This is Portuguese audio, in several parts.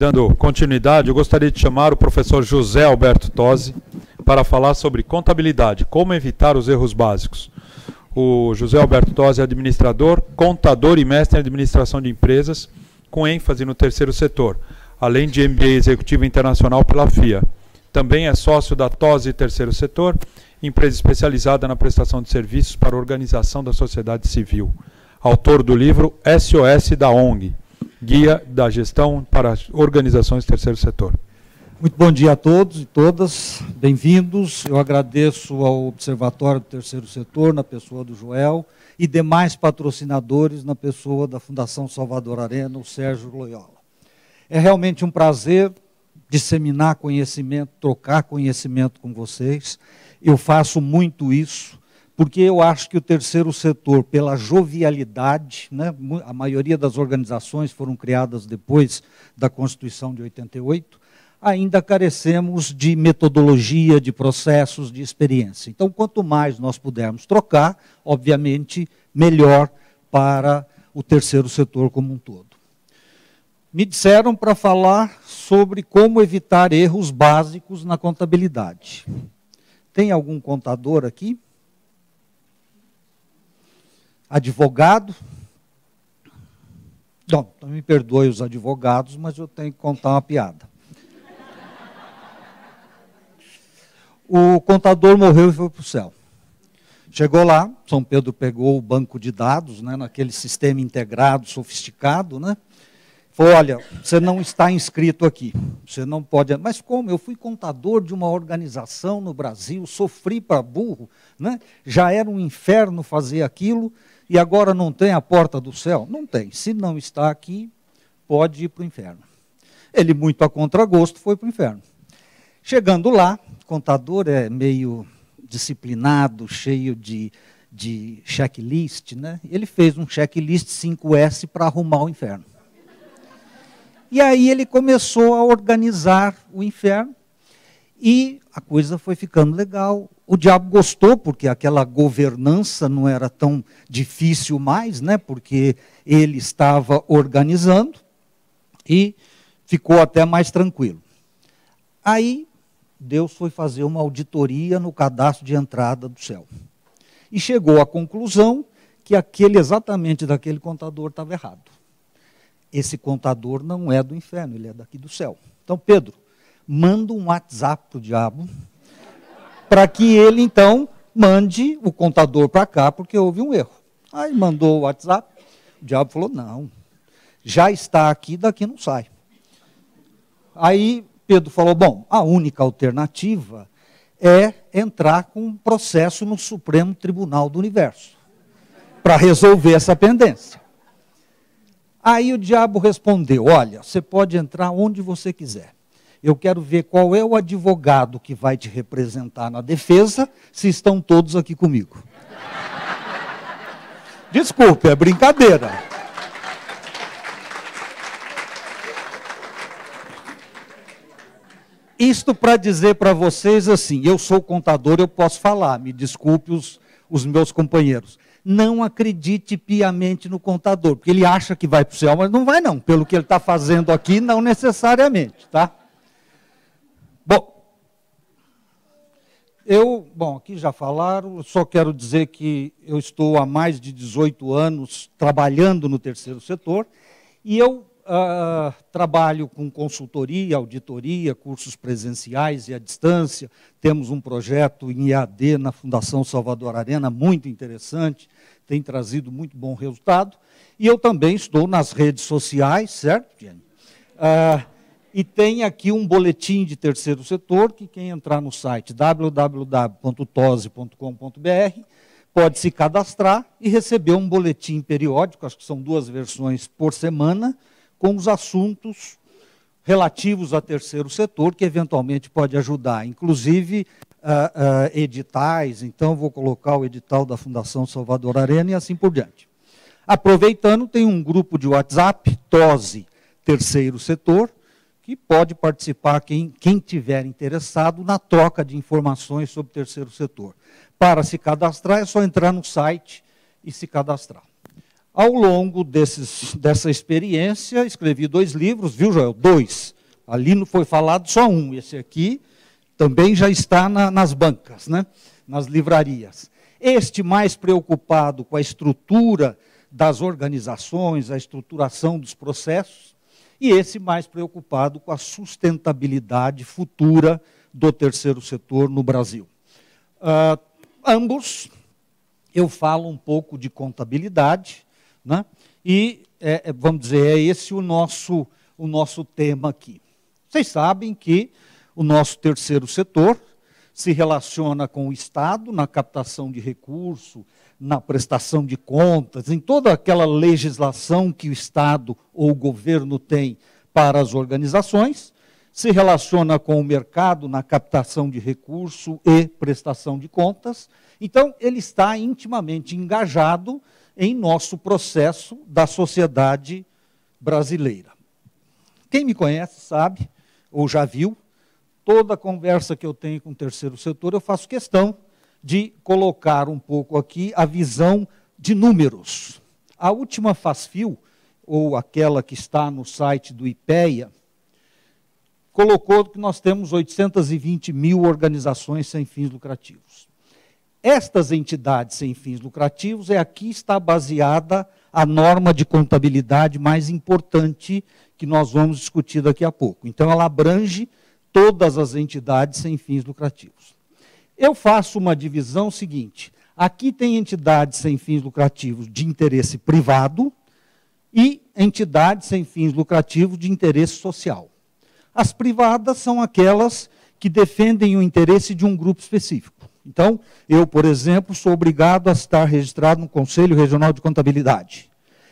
Dando continuidade, eu gostaria de chamar o professor José Alberto Tosi para falar sobre contabilidade, como evitar os erros básicos. O José Alberto Tosi é administrador, contador e mestre em administração de empresas, com ênfase no terceiro setor, além de MBA executivo internacional pela FIA. Também é sócio da Tosi Terceiro Setor, empresa especializada na prestação de serviços para a organização da sociedade civil. Autor do livro SOS da ONG, Guia da Gestão para Organizações do Terceiro Setor. Muito bom dia a todos e todas, bem-vindos. Eu agradeço ao Observatório do Terceiro Setor, na pessoa do Joel, e demais patrocinadores, na pessoa da Fundação Salvador Arena, o Sérgio Loyola. É realmente um prazer disseminar conhecimento, trocar conhecimento com vocês. Eu faço muito isso, porque eu acho que o terceiro setor, pela jovialidade, né, a maioria das organizações foram criadas depois da Constituição de 88, ainda carecemos de metodologia, de processos, de experiência. Então, quanto mais nós pudermos trocar, obviamente, melhor para o terceiro setor como um todo. Me disseram para falar sobre como evitar erros básicos na contabilidade. Tem algum contador aqui? Advogado? Não, então me perdoe os advogados, mas eu tenho que contar uma piada. O contador morreu e foi para o céu. Chegou lá, São Pedro pegou o banco de dados, né, naquele sistema integrado, sofisticado, né? Falou, olha, você não está inscrito aqui, você não pode... Mas como? Eu fui contador de uma organização no Brasil, sofri para burro, né? Já era um inferno fazer aquilo, e agora não tem a porta do céu? Não tem. Se não está aqui, pode ir para o inferno. Ele, muito a contragosto, foi para o inferno. Chegando lá, o contador é meio disciplinado, cheio de checklist, né? Ele fez um checklist 5S para arrumar o inferno. E aí ele começou a organizar o inferno e a coisa foi ficando legal. O diabo gostou, porque aquela governança não era tão difícil mais, né? Porque ele estava organizando e ficou até mais tranquilo. Aí Deus foi fazer uma auditoria no cadastro de entrada do céu. E chegou à conclusão que exatamente daquele contador estava errado. Esse contador não é do inferno, ele é daqui do céu. Então, Pedro, manda um WhatsApp para o diabo, para que ele, então, mande o contador para cá, porque houve um erro. Aí mandou o WhatsApp, o diabo falou, não, já está aqui, daqui não sai. Aí Pedro falou, bom, a única alternativa é entrar com um processo no Supremo Tribunal do Universo, para resolver essa pendência. Aí o diabo respondeu, olha, você pode entrar onde você quiser. Eu quero ver qual é o advogado que vai te representar na defesa, se estão todos aqui comigo. Desculpe, é brincadeira. Isto para dizer para vocês assim, eu sou contador, eu posso falar, me desculpe os meus companheiros. Não acredite piamente no contador, porque ele acha que vai para o céu, mas não vai não. Pelo que ele está fazendo aqui, não necessariamente, tá? Bom, aqui já falaram, eu só quero dizer que eu estou há mais de 18 anos trabalhando no terceiro setor, e eu trabalho com consultoria, auditoria, cursos presenciais e à distância. Temos um projeto em EAD na Fundação Salvador Arena, muito interessante, tem trazido muito bom resultado. E eu também estou nas redes sociais, certo, Jenny? E tem aqui um boletim de terceiro setor, que quem entrar no site www.tose.com.br pode se cadastrar e receber um boletim periódico, acho que são 2 versões por semana, com os assuntos relativos ao terceiro setor, que eventualmente pode ajudar, inclusive editais. Então, vou colocar o edital da Fundação Salvador Arena e assim por diante. Aproveitando, tem um grupo de WhatsApp, Tosi Terceiro Setor, que pode participar quem tiver interessado na troca de informações sobre o terceiro setor. Para se cadastrar, é só entrar no site e se cadastrar. Ao longo dessa experiência, escrevi 2 livros, viu, Joel? 2. Ali não foi falado só um. Esse aqui também já está nas bancas, né? Nas livrarias. Este mais preocupado com a estrutura das organizações, a estruturação dos processos, e esse mais preocupado com a sustentabilidade futura do terceiro setor no Brasil. Ambos, eu falo um pouco de contabilidade, né? E, vamos dizer, é esse o nosso tema aqui. Vocês sabem que o nosso terceiro setor se relaciona com o Estado na captação de recurso, na prestação de contas, em toda aquela legislação que o Estado ou o governo tem para as organizações, se relaciona com o mercado na captação de recurso e prestação de contas. Então, ele está intimamente engajado em nosso processo da sociedade brasileira. Quem me conhece sabe, ou já viu, toda a conversa que eu tenho com o terceiro setor, eu faço questão de colocar um pouco aqui a visão de números. A última FASFIL, ou aquela que está no site do IPEA, colocou que nós temos 820 mil organizações sem fins lucrativos. Estas entidades sem fins lucrativos, aqui está baseada a norma de contabilidade mais importante que nós vamos discutir daqui a pouco. Então, ela abrange todas as entidades sem fins lucrativos. Eu faço uma divisão seguinte: aqui tem entidades sem fins lucrativos de interesse privado e entidades sem fins lucrativos de interesse social. As privadas são aquelas que defendem o interesse de um grupo específico. Então, eu, por exemplo, sou obrigado a estar registrado no Conselho Regional de Contabilidade.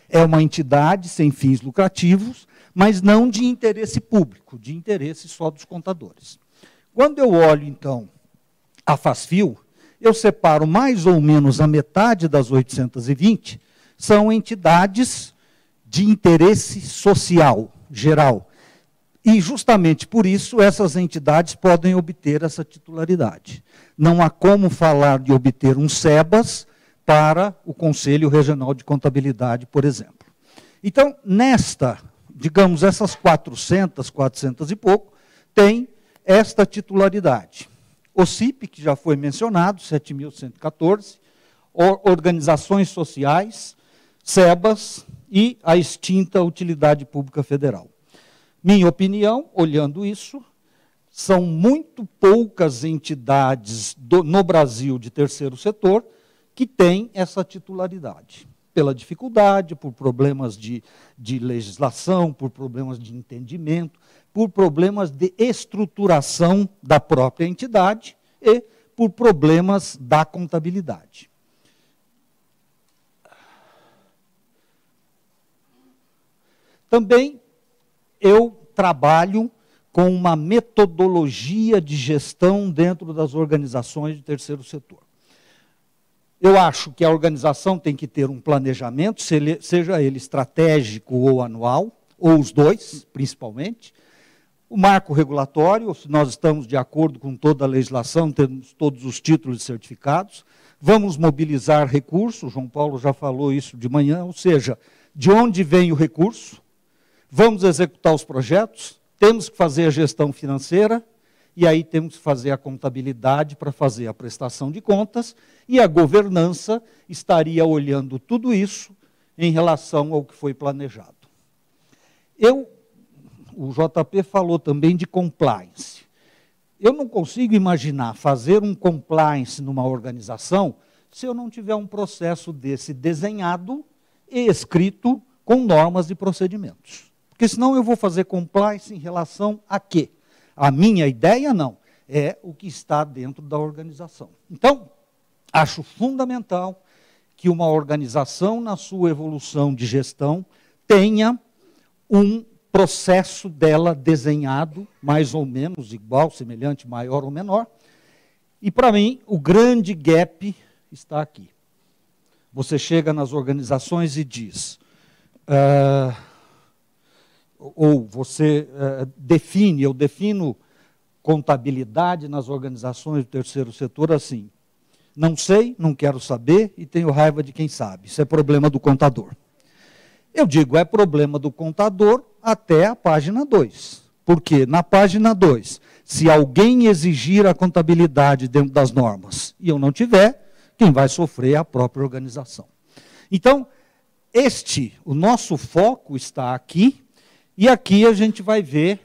É uma entidade sem fins lucrativos, mas não de interesse público, de interesse só dos contadores. Quando eu olho, então, a FASFIL, eu separo mais ou menos a metade das 820, são entidades de interesse social, geral. E, justamente por isso, essas entidades podem obter essa titularidade. Não há como falar de obter um SEBAS para o Conselho Regional de Contabilidade, por exemplo. Então, digamos, essas 400 e pouco, tem esta titularidade. O CIP, que já foi mencionado, 7.114, organizações sociais, SEBAS e a extinta Utilidade Pública Federal. Minha opinião, olhando isso, são muito poucas entidades no Brasil de terceiro setor que têm essa titularidade. Pela dificuldade, por problemas de legislação, por problemas de entendimento, por problemas de estruturação da própria entidade e por problemas da contabilidade. Também eu trabalho com uma metodologia de gestão dentro das organizações de terceiro setor. Eu acho que a organização tem que ter um planejamento, seja ele estratégico ou anual, ou os dois, principalmente. O marco regulatório, se nós estamos de acordo com toda a legislação, temos todos os títulos certificados. Vamos mobilizar recursos, o João Paulo já falou isso de manhã, ou seja, de onde vem o recurso? Vamos executar os projetos, temos que fazer a gestão financeira, e aí temos que fazer a contabilidade para fazer a prestação de contas, e a governança estaria olhando tudo isso em relação ao que foi planejado. O JP falou também de compliance. Eu não consigo imaginar fazer um compliance numa organização se eu não tiver um processo desse desenhado e escrito com normas e procedimentos. Porque senão eu vou fazer compliance em relação a quê? A minha ideia não, é o que está dentro da organização. Então, acho fundamental que uma organização, na sua evolução de gestão, tenha um processo dela desenhado, mais ou menos igual, semelhante, maior ou menor. E, para mim, o grande gap está aqui. Você chega nas organizações e diz... ou você define, eu defino contabilidade nas organizações do terceiro setor assim: não sei, não quero saber e tenho raiva de quem sabe. Isso é problema do contador. Eu digo, é problema do contador até a página 2. Porque na página 2, se alguém exigir a contabilidade dentro das normas e eu não tiver, quem vai sofrer é a própria organização. Então, o nosso foco está aqui, e aqui a gente vai ver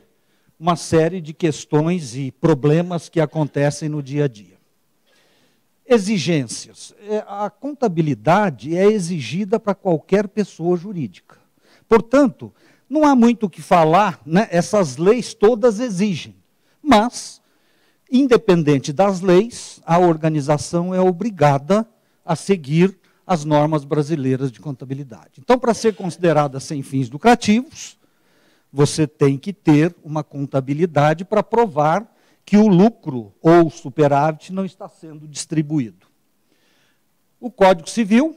uma série de questões e problemas que acontecem no dia a dia. Exigências. A contabilidade é exigida para qualquer pessoa jurídica. Portanto, não há muito o que falar, né? Essas leis todas exigem. Mas, independente das leis, a organização é obrigada a seguir as normas brasileiras de contabilidade. Então, para ser considerada sem fins lucrativos, você tem que ter uma contabilidade para provar que o lucro ou o superávit não está sendo distribuído. O Código Civil,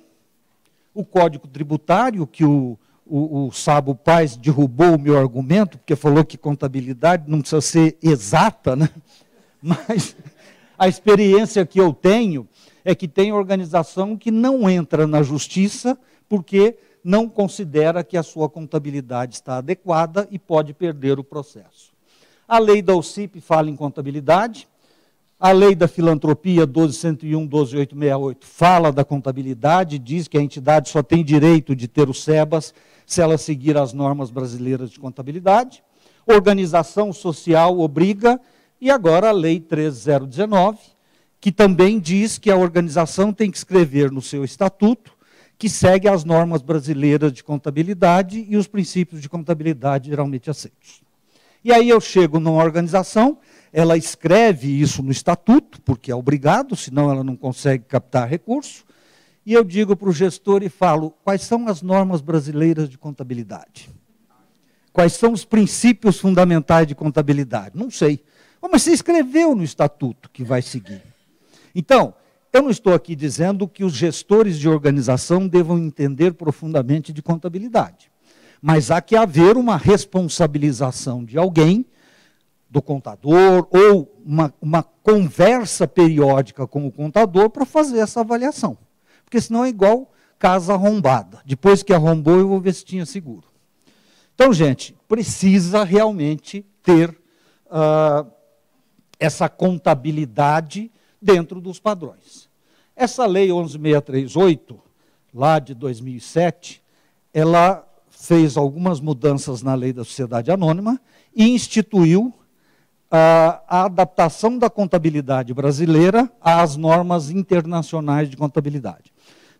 o Código Tributário, que o Sabo Paz derrubou o meu argumento, porque falou que contabilidade não precisa ser exata, né? Mas a experiência que eu tenho é que tem organização que não entra na justiça porque não considera que a sua contabilidade está adequada e pode perder o processo. A lei da OCIP fala em contabilidade, a lei da filantropia 12.101, 12.868 fala da contabilidade, diz que a entidade só tem direito de ter o SEBAS se ela seguir as normas brasileiras de contabilidade. Organização social obriga, e agora a lei 13.019, que também diz que a organização tem que escrever no seu estatuto que segue as normas brasileiras de contabilidade e os princípios de contabilidade geralmente aceitos. E aí eu chego numa organização, ela escreve isso no estatuto, porque é obrigado, senão ela não consegue captar recurso, e eu digo para o gestor e falo, quais são as normas brasileiras de contabilidade? Quais são os princípios fundamentais de contabilidade? Não sei. Mas você escreveu no estatuto que vai seguir. Então, eu não estou aqui dizendo que os gestores de organização devam entender profundamente de contabilidade. Mas há que haver uma responsabilização de alguém, do contador, ou uma conversa periódica com o contador para fazer essa avaliação. Porque senão é igual casa arrombada. Depois que arrombou, eu vou ver se tinha seguro. Então, gente, precisa realmente ter essa contabilidade dentro dos padrões. Essa lei 11.638, lá de 2007, ela fez algumas mudanças na lei da sociedade anônima e instituiu a adaptação da contabilidade brasileira às normas internacionais de contabilidade.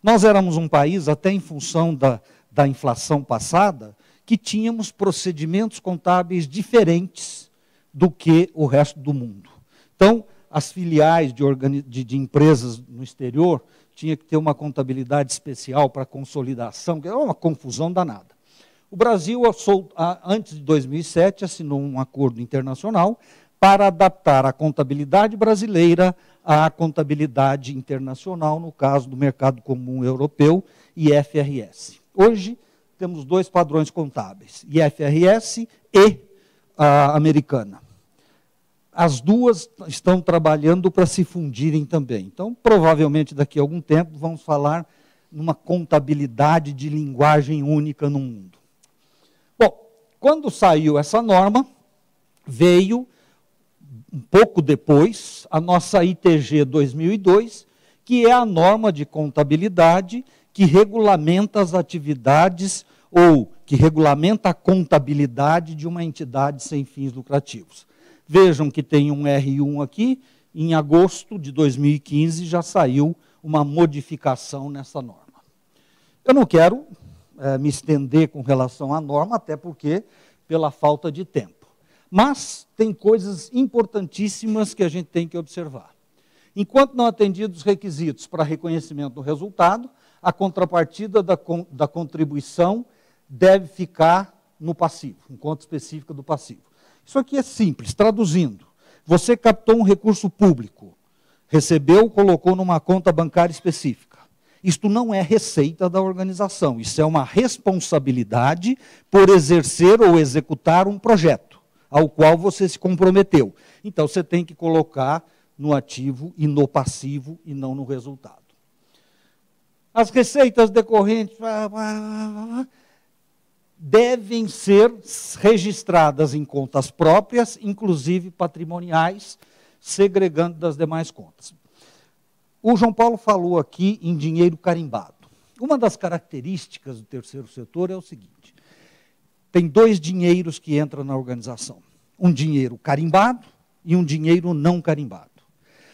Nós éramos um país, até em função da inflação passada, que tínhamos procedimentos contábeis diferentes do que o resto do mundo. Então, as filiais de empresas no exterior tinham que ter uma contabilidade especial para consolidação, que é uma confusão danada. O Brasil, antes de 2007, assinou um acordo internacional para adaptar a contabilidade brasileira à contabilidade internacional, no caso do Mercado Comum Europeu, IFRS. Hoje, temos dois padrões contábeis, IFRS e a americana. As duas estão trabalhando para se fundirem também. Então, provavelmente, daqui a algum tempo, vamos falar numa contabilidade de linguagem única no mundo. Bom, quando saiu essa norma, veio, um pouco depois, a nossa ITG 2002, que é a norma de contabilidade que regulamenta as atividades ou que regulamenta a contabilidade de uma entidade sem fins lucrativos. Vejam que tem um R1 aqui, em agosto de 2015 já saiu uma modificação nessa norma. Eu não quero me estender com relação à norma, até porque pela falta de tempo. Mas tem coisas importantíssimas que a gente tem que observar. Enquanto não atendidos os requisitos para reconhecimento do resultado, a contrapartida da contribuição deve ficar no passivo, em conta específica do passivo. Isso aqui é simples, traduzindo. Você captou um recurso público, recebeu, colocou numa conta bancária específica. Isto não é receita da organização, isso é uma responsabilidade por exercer ou executar um projeto, ao qual você se comprometeu. Então, você tem que colocar no ativo e no passivo e não no resultado. As receitas decorrentes, devem ser registradas em contas próprias, inclusive patrimoniais, segregando das demais contas. O João Paulo falou aqui em dinheiro carimbado. Uma das características do terceiro setor é o seguinte: tem dois dinheiros que entram na organização. Um dinheiro carimbado e um dinheiro não carimbado.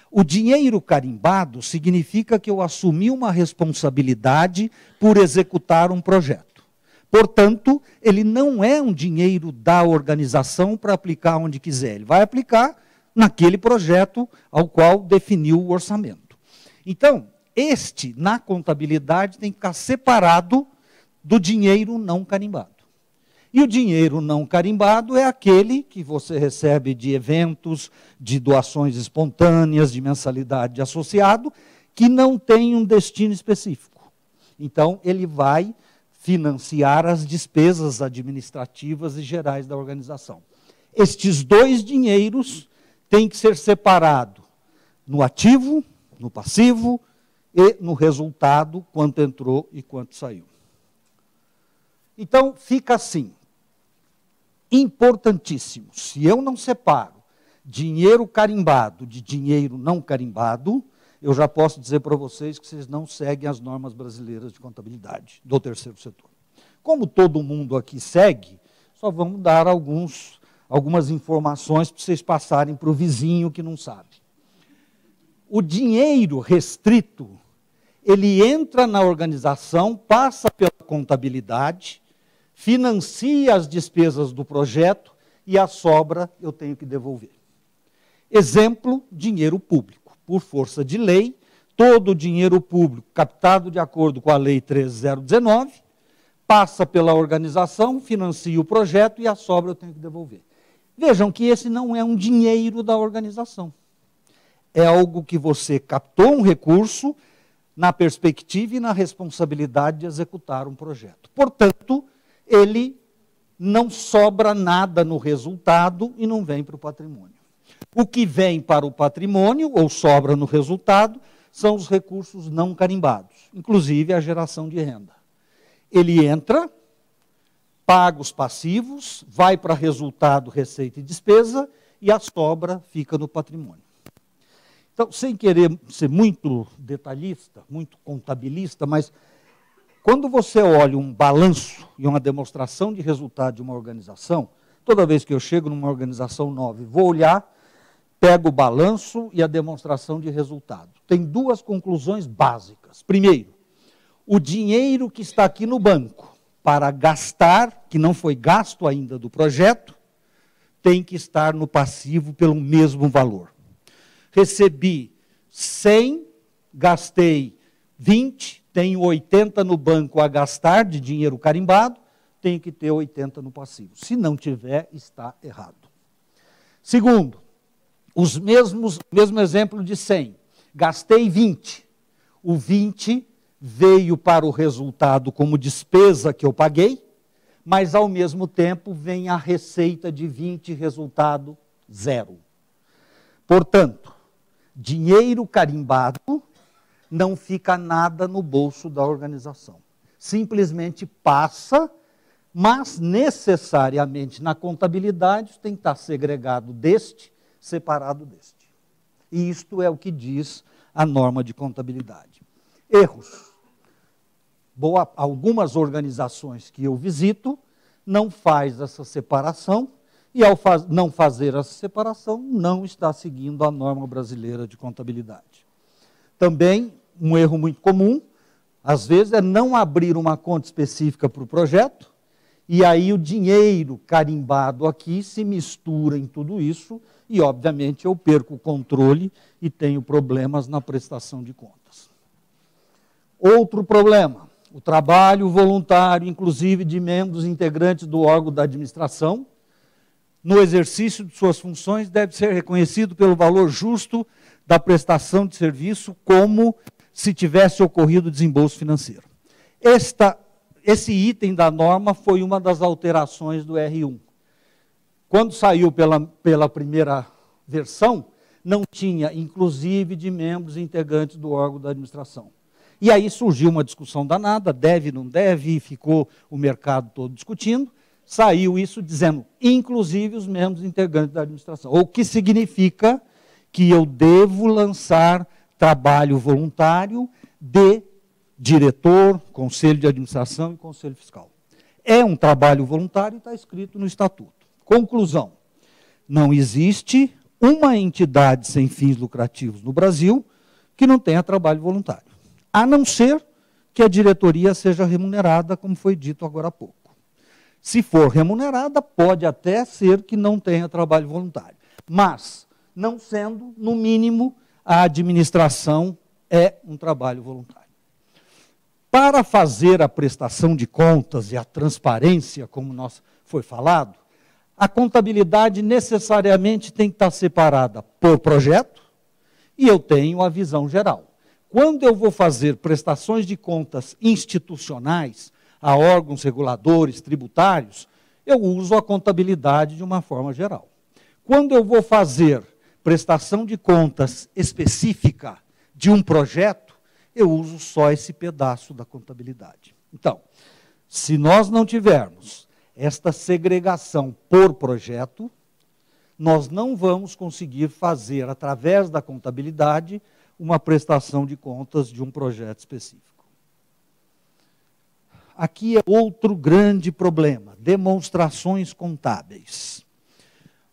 O dinheiro carimbado significa que eu assumi uma responsabilidade por executar um projeto. Portanto, ele não é um dinheiro da organização para aplicar onde quiser. Ele vai aplicar naquele projeto ao qual definiu o orçamento. Então, na contabilidade, tem que ficar separado do dinheiro não carimbado. E o dinheiro não carimbado é aquele que você recebe de eventos, de doações espontâneas, de mensalidade de associado, que não tem um destino específico. Então, ele vai financiar as despesas administrativas e gerais da organização. Estes dois dinheiros têm que ser separados no ativo, no passivo e no resultado, quanto entrou e quanto saiu. Então, fica assim. Importantíssimo, se eu não separo dinheiro carimbado de dinheiro não carimbado, eu já posso dizer para vocês que vocês não seguem as normas brasileiras de contabilidade do terceiro setor. Como todo mundo aqui segue, só vamos dar algumas informações para vocês passarem para o vizinho que não sabe. O dinheiro restrito, ele entra na organização, passa pela contabilidade, financia as despesas do projeto e a sobra eu tenho que devolver. Exemplo, dinheiro público. Por força de lei, todo o dinheiro público captado de acordo com a Lei 13.019 passa pela organização, financia o projeto e a sobra eu tenho que devolver. Vejam que esse não é um dinheiro da organização. É algo que você captou um recurso na perspectiva e na responsabilidade de executar um projeto. Portanto, ele não sobra nada no resultado e não vem para o patrimônio. O que vem para o patrimônio, ou sobra no resultado, são os recursos não carimbados, inclusive a geração de renda. Ele entra, paga os passivos, vai para resultado, receita e despesa, e a sobra fica no patrimônio. Então, sem querer ser muito detalhista, muito contabilista, mas quando você olha um balanço e uma demonstração de resultado de uma organização, toda vez que eu chego numa organização nova e vou olhar, pego o balanço e a demonstração de resultado. Tem duas conclusões básicas. Primeiro, o dinheiro que está aqui no banco para gastar, que não foi gasto ainda do projeto, tem que estar no passivo pelo mesmo valor. Recebi 100, gastei 20, tenho 80 no banco a gastar de dinheiro carimbado, tenho que ter 80 no passivo. Se não tiver, está errado. Segundo, mesmo exemplo de 100. Gastei 20. O 20 veio para o resultado como despesa que eu paguei, mas ao mesmo tempo vem a receita de 20, resultado 0. Portanto, dinheiro carimbado não fica nada no bolso da organização. Simplesmente passa, mas necessariamente na contabilidade tem que estar segregado deste, separado deste. E isto é o que diz a norma de contabilidade. Erros. Algumas organizações que eu visito não faz essa separação, e ao não fazer essa separação, não está seguindo a norma brasileira de contabilidade. Também, um erro muito comum, às vezes, é não abrir uma conta específica para o projeto, e aí o dinheiro carimbado aqui se mistura em tudo isso, e, obviamente, eu perco o controle e tenho problemas na prestação de contas. Outro problema, o trabalho voluntário, inclusive de membros integrantes do órgão da administração, no exercício de suas funções, deve ser reconhecido pelo valor justo da prestação de serviço, como se tivesse ocorrido desembolso financeiro. Esse item da norma foi uma das alterações do R1. Quando saiu pela primeira versão, não tinha, inclusive, de membros integrantes do órgão da administração. E aí surgiu uma discussão danada, deve, não deve, e ficou o mercado todo discutindo. Saiu isso dizendo, inclusive os membros integrantes da administração. O que significa que eu devo lançar trabalho voluntário de diretor, conselho de administração e conselho fiscal. É um trabalho voluntário e está escrito no estatuto. Conclusão, não existe uma entidade sem fins lucrativos no Brasil que não tenha trabalho voluntário, a não ser que a diretoria seja remunerada, como foi dito agora há pouco. Se for remunerada, pode até ser que não tenha trabalho voluntário, mas, não sendo, no mínimo, a administração é um trabalho voluntário. Para fazer a prestação de contas e a transparência, como foi falado, a contabilidade necessariamente tem que estar separada por projeto e eu tenho a visão geral. Quando eu vou fazer prestações de contas institucionais a órgãos reguladores, tributários, eu uso a contabilidade de uma forma geral. Quando eu vou fazer prestação de contas específica de um projeto, eu uso só esse pedaço da contabilidade. Então, se nós não tivermos esta segregação por projeto, nós não vamos conseguir fazer, através da contabilidade, uma prestação de contas de um projeto específico. Aqui é outro grande problema, demonstrações contábeis.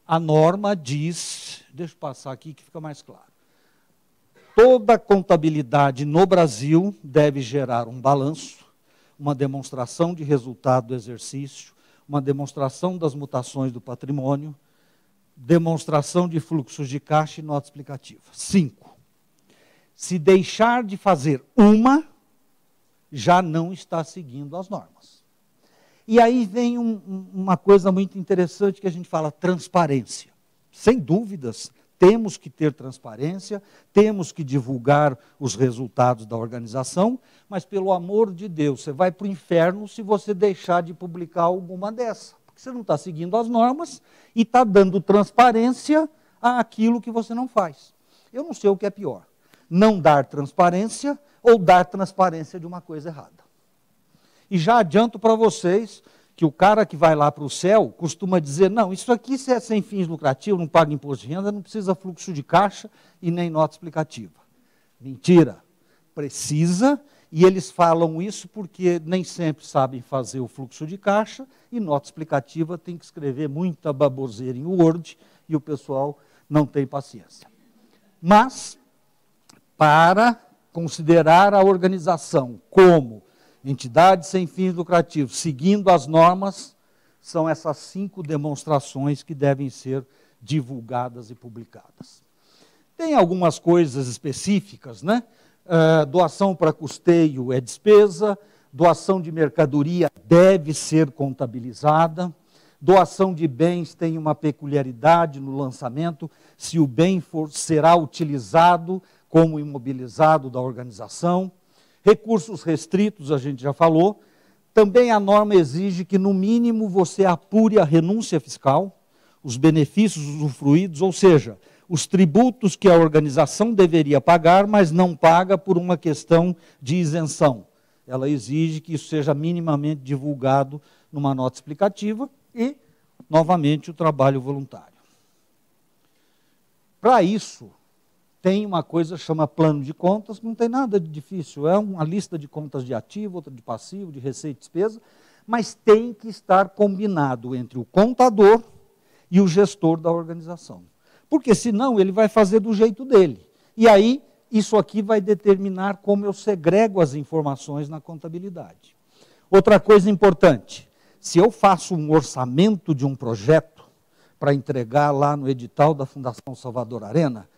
A norma diz, deixa eu passar aqui que fica mais claro, toda contabilidade no Brasil deve gerar um balanço, uma demonstração de resultado do exercício, uma demonstração das mutações do patrimônio, demonstração de fluxos de caixa e nota explicativa. 5. Se deixar de fazer uma, já não está seguindo as normas. E aí vem uma coisa muito interessante que a gente fala, transparência. Sem dúvidas, temos que ter transparência, temos que divulgar os resultados da organização, mas, pelo amor de Deus, você vai para o inferno se você deixar de publicar alguma dessa. Porque você não está seguindo as normas e está dando transparência àquilo que você não faz. Eu não sei o que é pior, não dar transparência ou dar transparência de uma coisa errada. E já adianto para vocês que o cara que vai lá para o céu costuma dizer, não, isso aqui se é sem fins lucrativos, não paga imposto de renda, não precisa fluxo de caixa e nem nota explicativa. Mentira. Precisa, e eles falam isso porque nem sempre sabem fazer o fluxo de caixa e nota explicativa tem que escrever muita baboseira em Word e o pessoal não tem paciência. Mas, para considerar a organização como entidade sem fins lucrativos, seguindo as normas, são essas 5 demonstrações que devem ser divulgadas e publicadas. Tem algumas coisas específicas, né? Doação para custeio é despesa, doação de mercadoria deve ser contabilizada, doação de bens tem uma peculiaridade no lançamento, se o bem será utilizado como imobilizado da organização. Recursos restritos, a gente já falou. Também a norma exige que, no mínimo, você apure a renúncia fiscal, os benefícios usufruídos, ou seja, os tributos que a organização deveria pagar, mas não paga por uma questão de isenção. Ela exige que isso seja minimamente divulgado numa nota explicativa e, novamente, o trabalho voluntário. Para isso, tem uma coisa que chama plano de contas, que não tem nada de difícil, é uma lista de contas de ativo, outra de passivo, de receita e despesa, mas tem que estar combinado entre o contador e o gestor da organização. Porque senão ele vai fazer do jeito dele. E aí, isso aqui vai determinar como eu segrego as informações na contabilidade. Outra coisa importante, se eu faço um orçamento de um projeto para entregar lá no edital da Fundação Salvador Arena,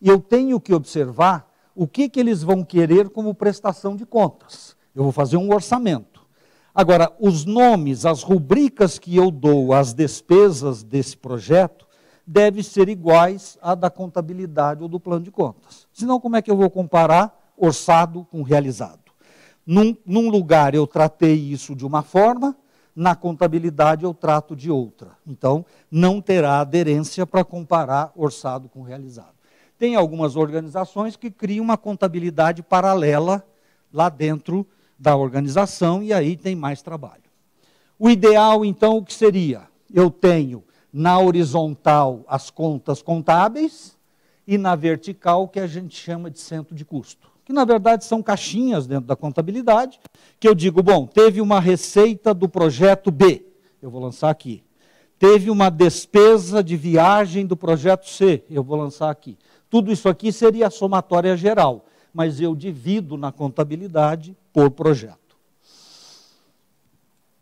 e eu tenho que observar o que eles vão querer como prestação de contas. Eu vou fazer um orçamento. Agora, os nomes, as rubricas que eu dou às despesas desse projeto devem ser iguais à da contabilidade ou do plano de contas. Senão, como é que eu vou comparar orçado com realizado? Num lugar eu tratei isso de uma forma, na contabilidade eu trato de outra. Então, não terá aderência para comparar orçado com realizado. Tem algumas organizações que criam uma contabilidade paralela lá dentro da organização, e aí tem mais trabalho. O ideal, então, o que seria? Eu tenho na horizontal as contas contábeis e na vertical o que a gente chama de centro de custo, que na verdade são caixinhas dentro da contabilidade, que eu digo, bom, teve uma receita do projeto B, eu vou lançar aqui. Teve uma despesa de viagem do projeto C, eu vou lançar aqui. Tudo isso aqui seria a somatória geral, mas eu divido na contabilidade por projeto.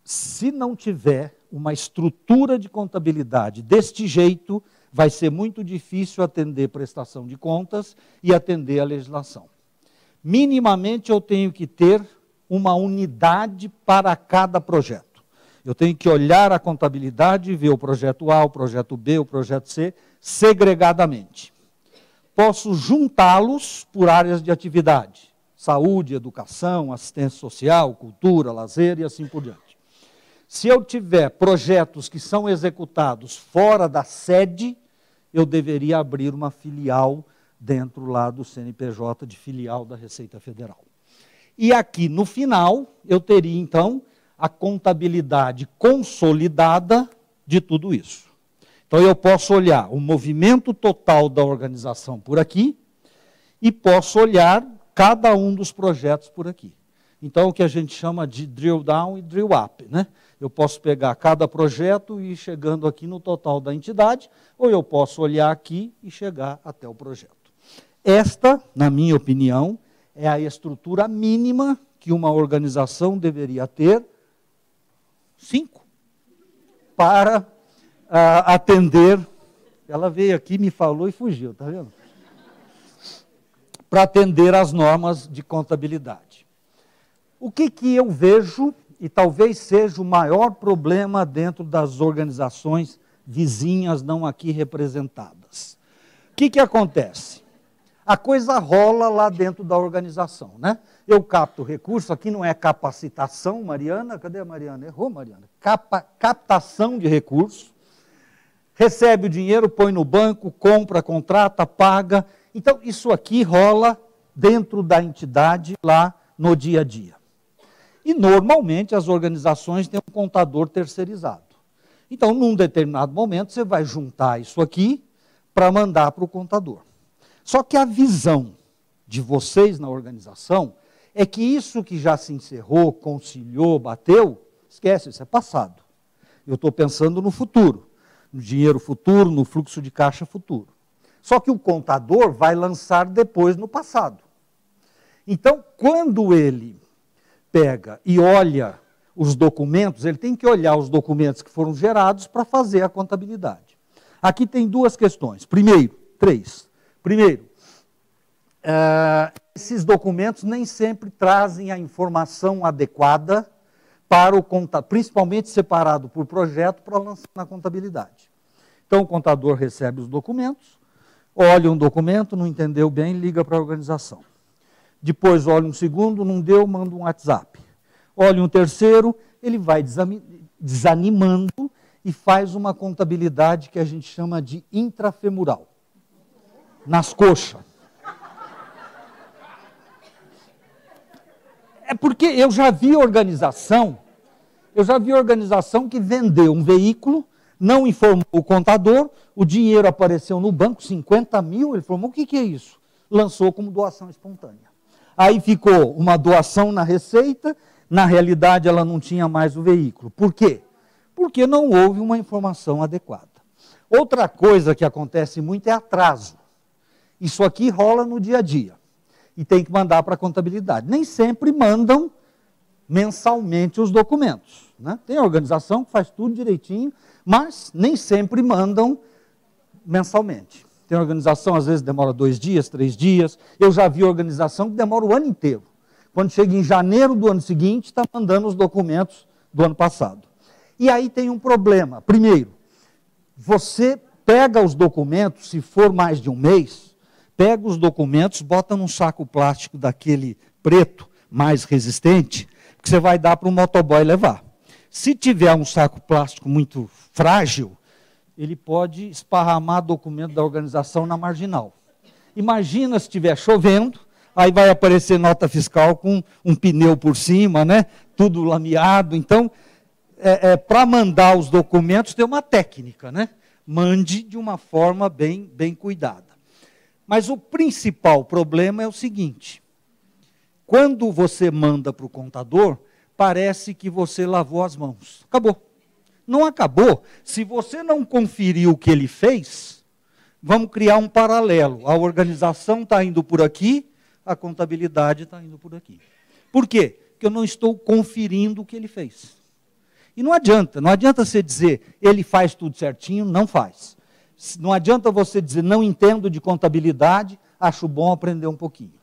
Se não tiver uma estrutura de contabilidade deste jeito, vai ser muito difícil atender prestação de contas e atender a legislação. Minimamente eu tenho que ter uma unidade para cada projeto. Eu tenho que olhar a contabilidade e ver o projeto A, o projeto B, o projeto C, segregadamente. Posso juntá-los por áreas de atividade, saúde, educação, assistência social, cultura, lazer e assim por diante. Se eu tiver projetos que são executados fora da sede, eu deveria abrir uma filial dentro lá do CNPJ de filial da Receita Federal. E aqui no final, eu teria então a contabilidade consolidada de tudo isso. Então eu posso olhar o movimento total da organização por aqui e posso olhar cada um dos projetos por aqui. Então o que a gente chama de drill down e drill up, né? Eu posso pegar cada projeto e ir chegando aqui no total da entidade, ou eu posso olhar aqui e chegar até o projeto. Esta, na minha opinião, é a estrutura mínima que uma organização deveria ter, 5, para atender. Ela veio aqui, me falou e fugiu, tá vendo? Para atender às normas de contabilidade. O que eu vejo, e talvez seja o maior problema dentro das organizações vizinhas não aqui representadas. O que acontece? A coisa rola lá dentro da organização, né? Eu capto recurso, aqui não é capacitação, Mariana, cadê a Mariana? Errou, Mariana. Captação de recursos, recebe o dinheiro, põe no banco, compra, contrata, paga. Então, isso aqui rola dentro da entidade lá no dia a dia. E, normalmente, as organizações têm um contador terceirizado. Então, num determinado momento, você vai juntar isso aqui para mandar para o contador. Só que a visão de vocês na organização é que isso que já se encerrou, conciliou, bateu, esquece, isso é passado. Eu estou pensando no futuro, no dinheiro futuro, no fluxo de caixa futuro. Só que o contador vai lançar depois no passado. Então, quando ele pega e olha os documentos, ele tem que olhar os documentos que foram gerados para fazer a contabilidade. Aqui tem duas questões. Três. Primeiro, esses documentos nem sempre trazem a informação adequada para o contador, principalmente separado por projeto para lançar na contabilidade. Então, o contador recebe os documentos, olha um documento, não entendeu bem, liga para a organização. Depois olha um segundo, não deu, manda um WhatsApp. Olha um terceiro, ele vai desanimando e faz uma contabilidade que a gente chama de intrafemoral, nas coxas. É porque eu já vi organização que vendeu um veículo, não informou o contador, o dinheiro apareceu no banco, 50 mil, ele falou, o que é isso? Lançou como doação espontânea. Aí ficou uma doação na receita, na realidade ela não tinha mais o veículo. Por quê? Porque não houve uma informação adequada. Outra coisa que acontece muito é atraso. Isso aqui rola no dia a dia e tem que mandar para a contabilidade. Nem sempre mandam mensalmente os documentos, né? Tem organização que faz tudo direitinho, mas nem sempre mandam mensalmente. Tem organização, às vezes, demora 2 dias, 3 dias. Eu já vi organização que demora o ano inteiro. Quando chega em janeiro do ano seguinte, está mandando os documentos do ano passado. E aí tem um problema. Primeiro, você pega os documentos, se for mais de um mês, pega os documentos, bota num saco plástico daquele preto, mais resistente, que você vai dar para o motoboy levar. Se tiver um saco plástico muito frágil, ele pode esparramar documento da organização na marginal. Imagina se estiver chovendo, aí vai aparecer nota fiscal com um pneu por cima, né? Tudo lameado. Então, para mandar os documentos tem uma técnica, né? Mande de uma forma bem cuidada. Mas o principal problema é o seguinte: quando você manda para o contador, parece que você lavou as mãos. Acabou. Não acabou. Se você não conferiu o que ele fez, vamos criar um paralelo. A organização está indo por aqui, a contabilidade está indo por aqui. Por quê? Porque eu não estou conferindo o que ele fez. E não adianta você dizer, ele faz tudo certinho, não faz. Não adianta você dizer, não entendo de contabilidade, acho bom aprender um pouquinho.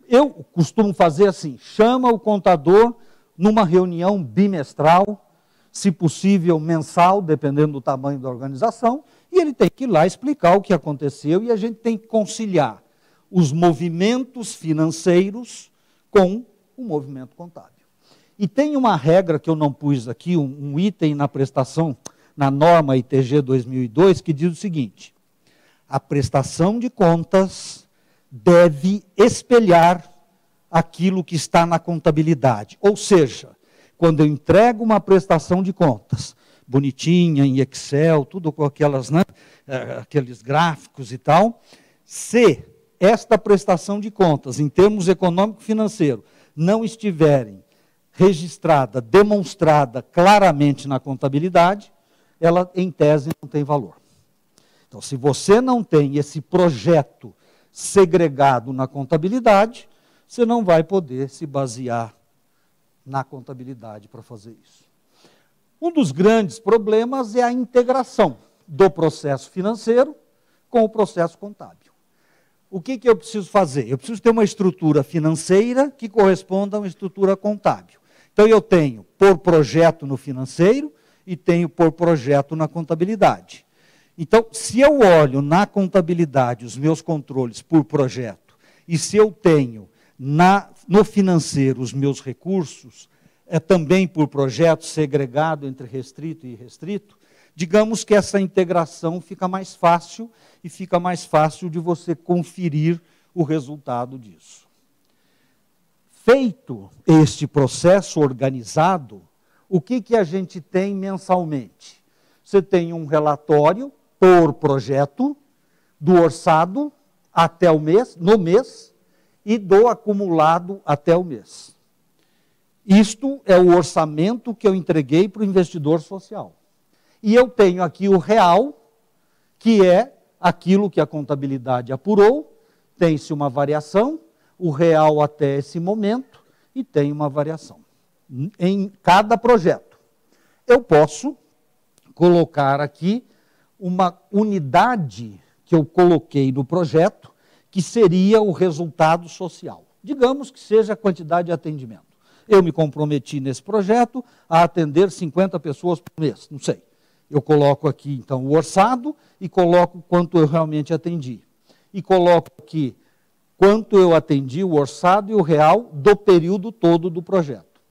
Eu costumo fazer assim, chama o contador numa reunião bimestral, se possível mensal, dependendo do tamanho da organização, e ele tem que ir lá explicar o que aconteceu, e a gente tem que conciliar os movimentos financeiros com o movimento contábil. E tem uma regra que eu não pus aqui, um item na prestação, na norma ITG 2002, que diz o seguinte: a prestação de contas deve espelhar aquilo que está na contabilidade. Ou seja, quando eu entrego uma prestação de contas, bonitinha, em Excel, tudo com aquelas, né, aqueles gráficos e tal, se esta prestação de contas, em termos econômico-financeiro, não estiverem registrada, demonstrada claramente na contabilidade, ela, em tese, não tem valor. Então, se você não tem esse projeto segregado na contabilidade, você não vai poder se basear na contabilidade para fazer isso. Um dos grandes problemas é a integração do processo financeiro com o processo contábil. O que eu preciso fazer? Eu preciso ter uma estrutura financeira que corresponda a uma estrutura contábil. Então, eu tenho por projeto no financeiro e tenho por projeto na contabilidade. Então, se eu olho na contabilidade os meus controles por projeto, e se eu tenho no financeiro os meus recursos, também por projeto segregado entre restrito e irrestrito, digamos que essa integração fica mais fácil, e fica mais fácil de você conferir o resultado disso. Feito este processo organizado, o que a gente tem mensalmente? Você tem um relatório por projeto, do orçado até o mês, no mês, e do acumulado até o mês. Isto é o orçamento que eu entreguei para o investidor social. E eu tenho aqui o real, que é aquilo que a contabilidade apurou, tem-se uma variação, o real até esse momento, e tem uma variação em cada projeto. Eu posso colocar aqui uma unidade que eu coloquei no projeto, que seria o resultado social. Digamos que seja a quantidade de atendimento. Eu me comprometi nesse projeto a atender 50 pessoas por mês, não sei. Eu coloco aqui, então, o orçado e coloco quanto eu realmente atendi. E coloco aqui quanto eu atendi, o orçado e o real do período todo do projeto.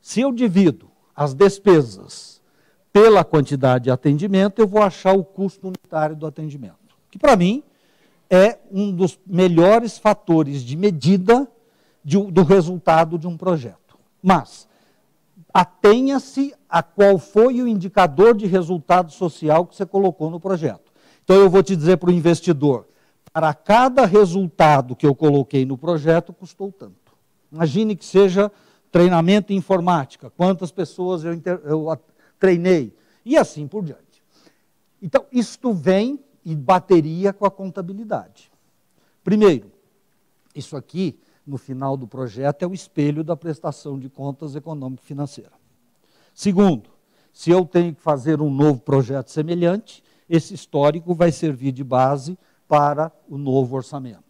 Se eu divido as despesas pela quantidade de atendimento, eu vou achar o custo unitário do atendimento, que para mim é um dos melhores fatores de medida do resultado de um projeto. Mas atenha-se a qual foi o indicador de resultado social que você colocou no projeto. Então eu vou te dizer para o investidor, para cada resultado que eu coloquei no projeto, custou tanto. Imagine que seja treinamento em informática, quantas pessoas eu treinei, e assim por diante. Então, isto vem em bateria com a contabilidade. Primeiro, isso aqui, no final do projeto, é o espelho da prestação de contas econômico-financeira. Segundo, se eu tenho que fazer um novo projeto semelhante, esse histórico vai servir de base para o novo orçamento.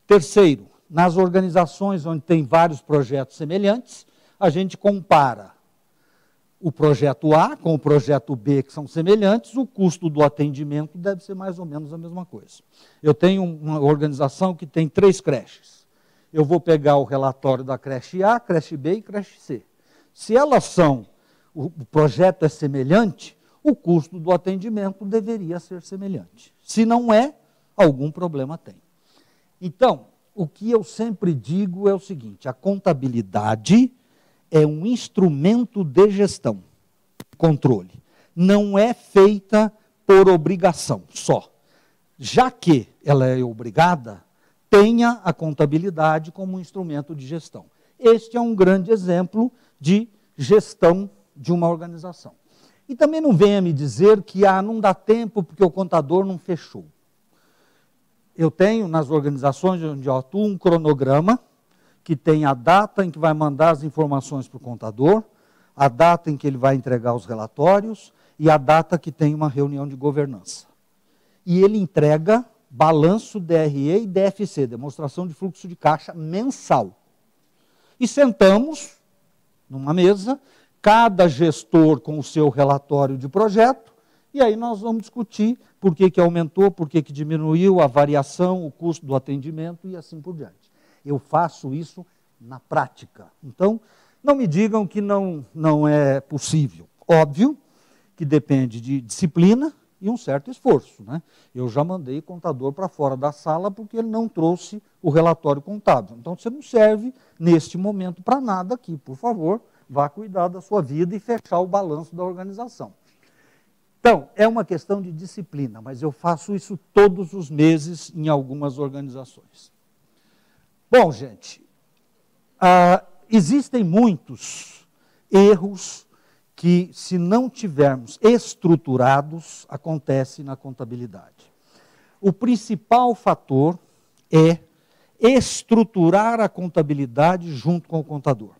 Terceiro, nas organizações onde tem vários projetos semelhantes, a gente compara o projeto A com o projeto B, que são semelhantes, o custo do atendimento deve ser mais ou menos a mesma coisa. Eu tenho uma organização que tem 3 creches. Eu vou pegar o relatório da creche A, creche B e creche C. Se elas são, o projeto é semelhante, o custo do atendimento deveria ser semelhante. Se não é, algum problema tem. Então, o que eu sempre digo é o seguinte: a contabilidade é um instrumento de gestão, controle. Não é feita por obrigação só. Já que ela é obrigada, tenha a contabilidade como um instrumento de gestão. Este é um grande exemplo de gestão de uma organização. E também não venha me dizer que não dá tempo porque o contador não fechou. Eu tenho, nas organizações onde eu atuo, um cronograma que tem a data em que vai mandar as informações para o contador, a data em que ele vai entregar os relatórios e a data que tem uma reunião de governança. E ele entrega balanço DRE e DFC, demonstração de fluxo de caixa mensal. E sentamos numa mesa, cada gestor com o seu relatório de projeto, e aí nós vamos discutir por que aumentou, por que diminuiu, a variação, o custo do atendimento e assim por diante. Eu faço isso na prática. Então, não me digam que não é possível. Óbvio que depende de disciplina e um certo esforço, né? Eu já mandei contador para fora da sala porque ele não trouxe o relatório contábil. Então, você não serve, neste momento, para nada aqui. Por favor, vá cuidar da sua vida e fechar o balanço da organização. Então, é uma questão de disciplina, mas eu faço isso todos os meses em algumas organizações. Bom, gente, existem muitos erros que, se não tivermos estruturados, acontecem na contabilidade. O principal fator é estruturar a contabilidade junto com o contador.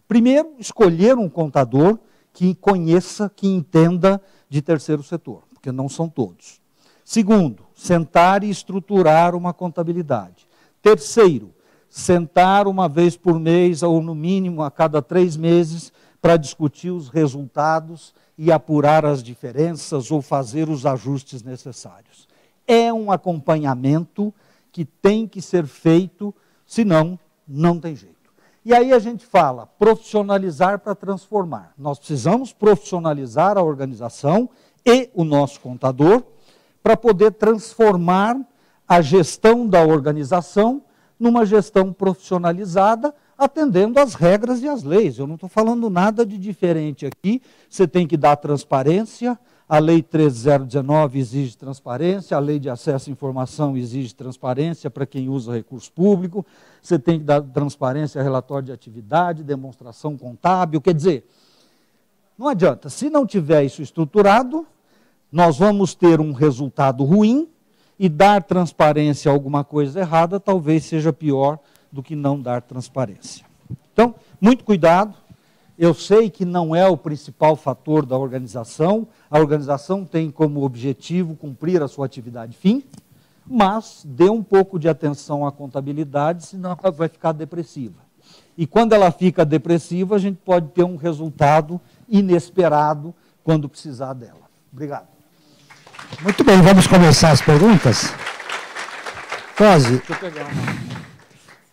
Primeiro, escolher um contador que conheça, que entenda de terceiro setor, porque não são todos. Segundo, sentar e estruturar uma contabilidade. Terceiro, sentar uma vez por mês, ou no mínimo a cada 3 meses, para discutir os resultados e apurar as diferenças ou fazer os ajustes necessários. É um acompanhamento que tem que ser feito, senão não tem jeito. E aí a gente fala, profissionalizar para transformar. Nós precisamos profissionalizar a organização e o nosso contador para poder transformar a gestão da organização numa gestão profissionalizada, atendendo às regras e às leis. Eu não estou falando nada de diferente aqui. Você tem que dar transparência, a Lei 13.019 exige transparência, a Lei de Acesso à Informação exige transparência para quem usa recurso público, você tem que dar transparência a relatório de atividade, demonstração contábil, quer dizer, não adianta, se não tiver isso estruturado, nós vamos ter um resultado ruim e dar transparência a alguma coisa errada talvez seja pior do que não dar transparência. Então, muito cuidado. Eu sei que não é o principal fator da organização, a organização tem como objetivo cumprir a sua atividade fim, mas dê um pouco de atenção à contabilidade, senão ela vai ficar depressiva. E quando ela fica depressiva, a gente pode ter um resultado inesperado quando precisar dela. Obrigado. Muito bem, vamos começar as perguntas? Tosi, deixa eu pegar uma...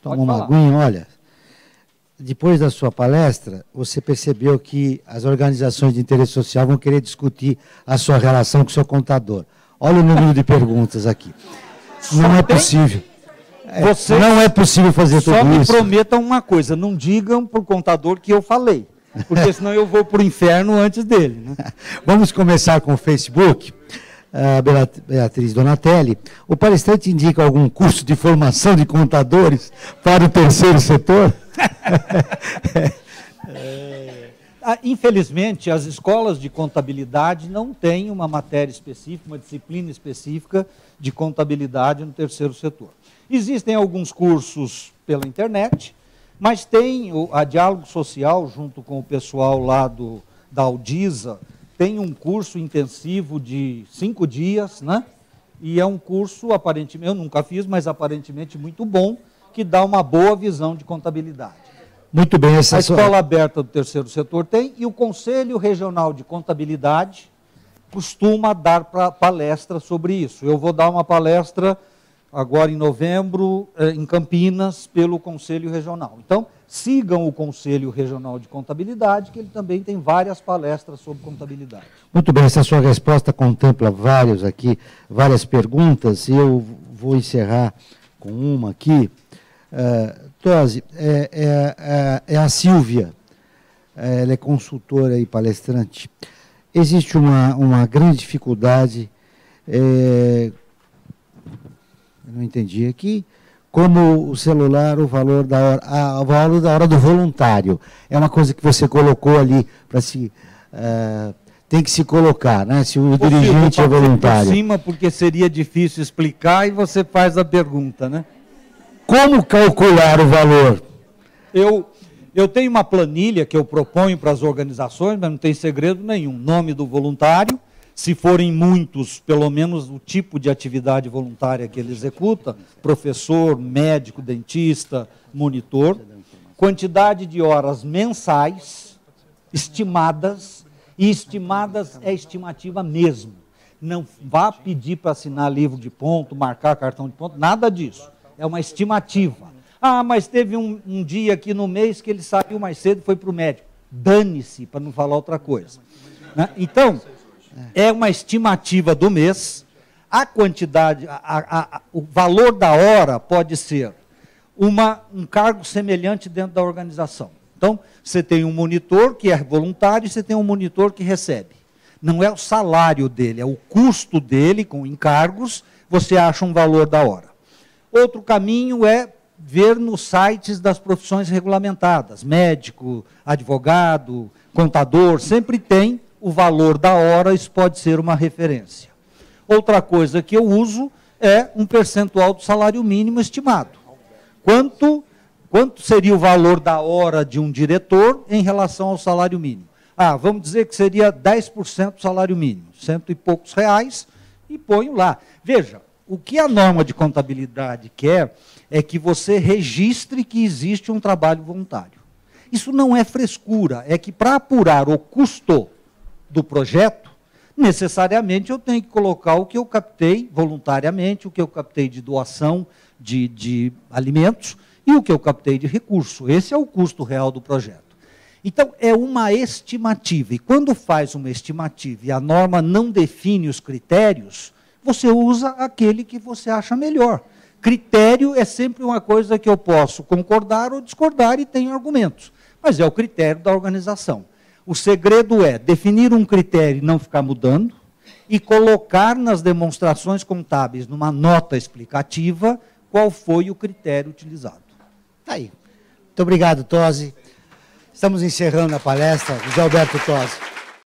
Toma uma aguinha, olha. Depois da sua palestra, você percebeu que as organizações de interesse social vão querer discutir a sua relação com o seu contador. Olha o número de perguntas aqui. Não é possível. Não é possível fazer tudo isso. Só me prometam uma coisa, não digam para o contador que eu falei, porque senão eu vou para o inferno antes dele. Né? Vamos começar com o Facebook. Beatriz Donatelli, o palestrante indica algum curso de formação de contadores para o terceiro setor? Infelizmente, as escolas de contabilidade não têm uma matéria específica, uma disciplina específica de contabilidade no terceiro setor. Existem alguns cursos pela internet, mas tem a Diálogo Social, junto com o pessoal lá da Aldisa, tem um curso intensivo de 5 dias, né? E é um curso, aparentemente, eu nunca fiz, mas aparentemente muito bom, que dá uma boa visão de contabilidade. Muito bem. A Escola Aberta do Terceiro Setor tem, e o Conselho Regional de Contabilidade costuma dar palestra sobre isso. Eu vou dar uma palestra agora em novembro, em Campinas, pelo Conselho Regional. Então, sigam o Conselho Regional de Contabilidade, que ele também tem várias palestras sobre contabilidade. Muito bem, essa sua resposta contempla várias perguntas, e eu vou encerrar com uma aqui. Tosi, é a Silvia, ela é consultora e palestrante. Existe uma grande dificuldade, eu não entendi aqui, como o celular, o valor da hora do voluntário. É uma coisa que você colocou ali para se... tem que se colocar, né? Se o dirigente é voluntário. Por cima, porque seria difícil explicar e você faz a pergunta, né? Como calcular o valor? Eu tenho uma planilha que eu proponho para as organizações, mas não tem segredo nenhum. Nome do voluntário, se forem muitos, pelo menos o tipo de atividade voluntária que ele executa, professor, médico, dentista, monitor, quantidade de horas mensais, estimadas, e estimadas é estimativa mesmo. Não vá pedir para assinar livro de ponto, marcar cartão de ponto, nada disso. É uma estimativa. Ah, mas teve um dia aqui no mês que ele saiu mais cedo e foi para o médico. Dane-se, para não falar outra coisa. Né? Então, é uma estimativa do mês. A quantidade, o valor da hora pode ser um cargo semelhante dentro da organização. Então, você tem um monitor que é voluntário e você tem um monitor que recebe. Não é o salário dele, é o custo dele com encargos, você acha um valor da hora. Outro caminho é ver nos sites das profissões regulamentadas, médico, advogado, contador, sempre tem o valor da hora, isso pode ser uma referência. Outra coisa que eu uso é um percentual do salário mínimo estimado. Quanto seria o valor da hora de um diretor em relação ao salário mínimo? Ah, vamos dizer que seria 10% do salário mínimo, R$100 e poucos reais, e ponho lá. Veja, o que a norma de contabilidade quer é que você registre que existe um trabalho voluntário. Isso não é frescura, é que para apurar o custo do projeto, necessariamente eu tenho que colocar o que eu captei voluntariamente, o que eu captei de doação de alimentos e o que eu captei de recurso. Esse é o custo real do projeto. Então, é uma estimativa. E quando faz uma estimativa e a norma não define os critérios, você usa aquele que você acha melhor. Critério é sempre uma coisa que eu posso concordar ou discordar e tenho argumentos. Mas é o critério da organização. O segredo é definir um critério e não ficar mudando e colocar nas demonstrações contábeis, numa nota explicativa, qual foi o critério utilizado. Tá aí. Muito obrigado, Tosi. Estamos encerrando a palestra. José Alberto Tosi.